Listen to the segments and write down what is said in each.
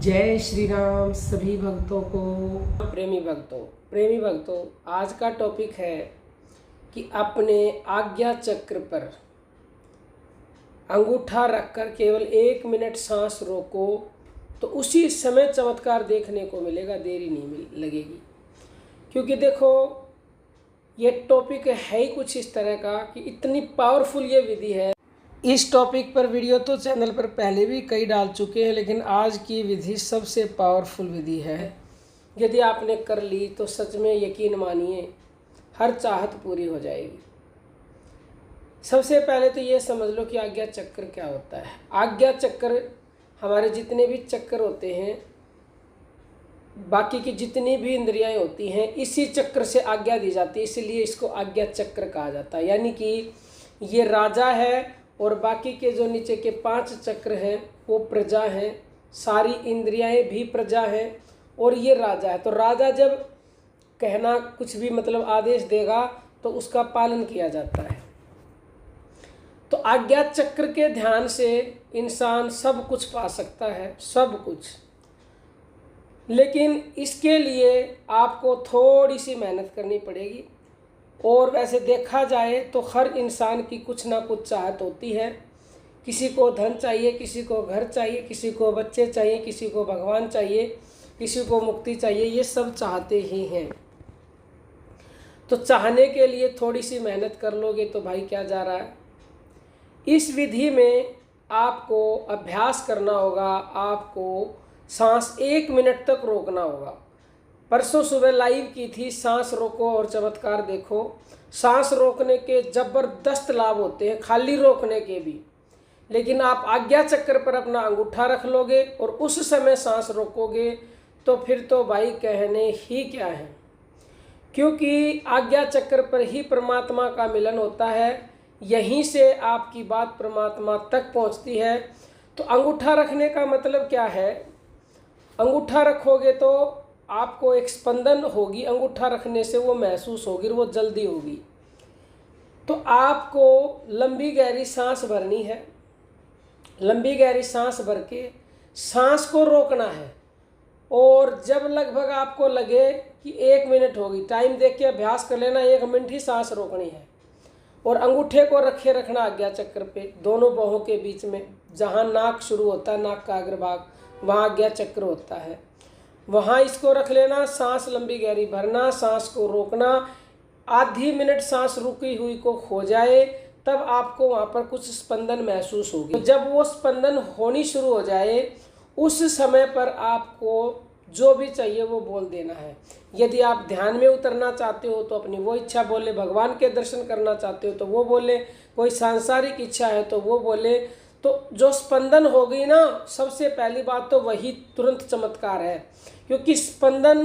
जय श्री राम सभी भक्तों को। प्रेमी भक्तों, आज का टॉपिक है कि अपने आज्ञा चक्र पर अंगूठा रखकर केवल 1 मिनट सांस रोको तो उसी समय चमत्कार देखने को मिलेगा, देरी नहीं लगेगी। क्योंकि देखो, ये टॉपिक है ही कुछ इस तरह का कि इतनी पावरफुल ये विधि है। इस टॉपिक पर वीडियो तो चैनल पर पहले भी कई डाल चुके हैं, लेकिन आज की विधि सबसे पावरफुल विधि है। यदि आपने कर ली तो सच में यकीन मानिए हर चाहत पूरी हो जाएगी। सबसे पहले तो ये समझ लो कि आज्ञा चक्र क्या होता है। आज्ञा चक्र हमारे जितने भी चक्र होते हैं, बाकी की जितनी भी इंद्रियां होती हैं, इसी चक्र से आज्ञा दी जाती है, इसीलिए इसको आज्ञा चक्र कहा जाता है। यानी कि ये राजा है और बाकी के जो नीचे के 5 चक्र हैं वो प्रजा हैं, सारी इंद्रियाएं भी प्रजा हैं और ये राजा है। तो राजा जब कहना कुछ भी मतलब आदेश देगा तो उसका पालन किया जाता है। तो आज्ञा चक्र के ध्यान से इंसान सब कुछ पा सकता है, सब कुछ। लेकिन इसके लिए आपको थोड़ी सी मेहनत करनी पड़ेगी। और वैसे देखा जाए तो हर इंसान की कुछ ना कुछ चाहत होती है। किसी को धन चाहिए, किसी को घर चाहिए, किसी को बच्चे चाहिए, किसी को भगवान चाहिए, किसी को मुक्ति चाहिए, ये सब चाहते ही हैं। तो चाहने के लिए थोड़ी सी मेहनत कर लोगे तो भाई क्या जा रहा है। इस विधि में आपको अभ्यास करना होगा, आपको सांस 1 मिनट तक रोकना होगा। परसों सुबह लाइव की थी, सांस रोको और चमत्कार देखो। सांस रोकने के ज़बरदस्त लाभ होते हैं, खाली रोकने के भी। लेकिन आप आज्ञा चक्र पर अपना अंगूठा रख लोगे और उस समय सांस रोकोगे तो फिर तो भाई कहने ही क्या है। क्योंकि आज्ञा चक्र पर ही परमात्मा का मिलन होता है, यहीं से आपकी बात परमात्मा तक पहुंचती है। तो अंगूठा रखने का मतलब क्या है? अंगूठा रखोगे तो आपको एक स्पंदन होगी, अंगूठा रखने से वो महसूस होगी, वो जल्दी होगी। तो आपको लंबी गहरी सांस भरनी है। लंबी गहरी सांस भर के सांस को रोकना है। और जब लगभग आपको लगे कि 1 मिनट होगी, टाइम देख के अभ्यास कर लेना, 1 मिनट ही सांस रोकनी है। और अंगूठे को रखे रखना आज्ञा चक्र पे, दोनों बाहों के बीच में, जहाँ नाक शुरू होता है, नाक का अग्रभाग, वहाँ आज्ञा चक्र होता है, वहाँ इसको रख लेना। सांस लंबी गहरी भरना, सांस को रोकना। आधी मिनट सांस रुकी हुई को हो जाए तब आपको वहाँ पर कुछ स्पंदन महसूस होगी। तो जब वो स्पंदन होनी शुरू हो जाए उस समय पर आपको जो भी चाहिए वो बोल देना है। यदि आप ध्यान में उतरना चाहते हो तो अपनी वो इच्छा बोले, भगवान के दर्शन करना चाहते हो तो वो बोले, कोई सांसारिक इच्छा है तो वो बोले। तो जो स्पंदन हो गई ना, सबसे पहली बात तो वही तुरंत चमत्कार है। क्योंकि स्पंदन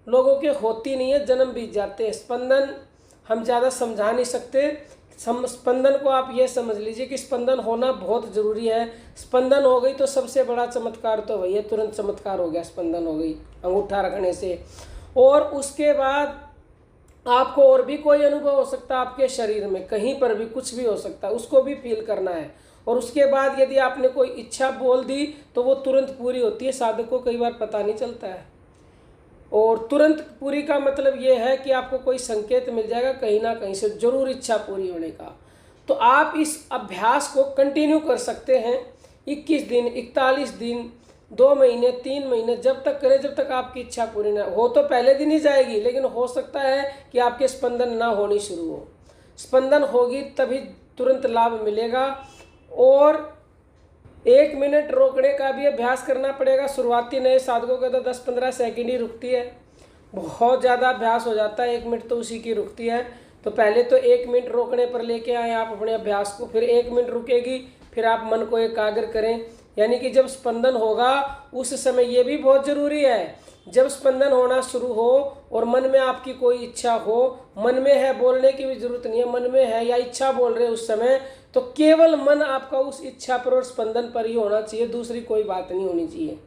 लोगों के होती नहीं है, जन्म बीत जाते हैं। स्पंदन हम ज़्यादा समझा नहीं सकते। स्पंदन को आप ये समझ लीजिए कि स्पंदन होना बहुत ज़रूरी है। स्पंदन हो गई तो सबसे बड़ा चमत्कार तो वही है, तुरंत चमत्कार हो गया, स्पंदन हो गई अंगूठा रखने से। और उसके बाद आपको और भी कोई अनुभव हो सकता है, आपके शरीर में कहीं पर भी कुछ भी हो सकता है, उसको भी फील करना है। और उसके बाद यदि आपने कोई इच्छा बोल दी तो वो तुरंत पूरी होती है। साधक को कई बार पता नहीं चलता है। और तुरंत पूरी का मतलब ये है कि आपको कोई संकेत मिल जाएगा कहीं ना कहीं से, जरूर इच्छा पूरी होने का। तो आप इस अभ्यास को कंटिन्यू कर सकते हैं 21 दिन, 41 दिन, 2 महीने, 3 महीने, जब तक करें जब तक आपकी इच्छा पूरी ना हो। तो पहले दिन ही जाएगी, लेकिन हो सकता है कि आपके स्पंदन ना होनी शुरू हो। स्पंदन होगी तभी तुरंत लाभ मिलेगा। और 1 मिनट रोकने का भी अभ्यास करना पड़ेगा। शुरुआती नए साधकों का तो 10-15 सेकंड ही रुकती है, बहुत ज़्यादा अभ्यास हो जाता है 1 मिनट तो उसी की रुकती है। तो पहले तो 1 मिनट रोकने पर लेके आए आप अपने अभ्यास को, फिर 1 मिनट रुकेगी, फिर आप मन को एकाग्र करें। यानी कि जब स्पंदन होगा उस समय ये भी बहुत ज़रूरी है, जब स्पंदन होना शुरू हो और मन में आपकी कोई इच्छा हो, मन में है, बोलने की भी ज़रूरत नहीं है, मन में है या इच्छा बोल रहे उस समय, तो केवल मन आपका उस इच्छा पर और स्पंदन पर ही होना चाहिए, दूसरी कोई बात नहीं होनी चाहिए,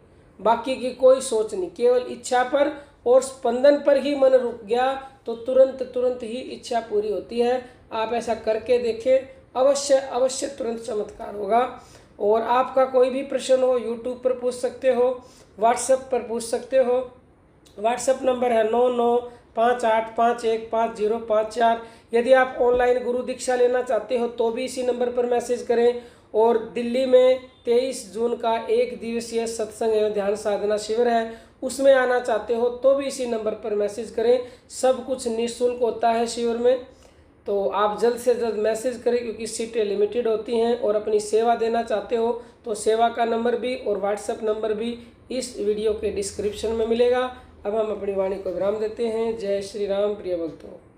बाकी की कोई सोच नहीं। केवल इच्छा पर और स्पंदन पर ही मन रुक गया तो तुरंत ही इच्छा पूरी होती है। आप ऐसा करके देखें, अवश्य तुरंत चमत्कार होगा। और आपका कोई भी प्रश्न हो यूट्यूब पर पूछ सकते हो, व्हाट्सएप पर पूछ सकते हो। व्हाट्सएप नंबर है 9958515054। यदि आप ऑनलाइन गुरु दीक्षा लेना चाहते हो तो भी इसी नंबर पर मैसेज करें। और दिल्ली में 23 जून का 1 दिवसीय सत्संग एवं ध्यान साधना शिविर है, उसमें आना चाहते हो तो भी इसी नंबर पर मैसेज करें। सब कुछ निःशुल्क होता है शिविर में, तो आप जल्द से जल्द मैसेज करें क्योंकि सीटें लिमिटेड होती हैं। और अपनी सेवा देना चाहते हो तो सेवा का नंबर भी और व्हाट्सएप नंबर भी इस वीडियो के डिस्क्रिप्शन में मिलेगा। अब हम अपनी वाणी को विराम देते हैं। जय श्री राम प्रिय भक्तों।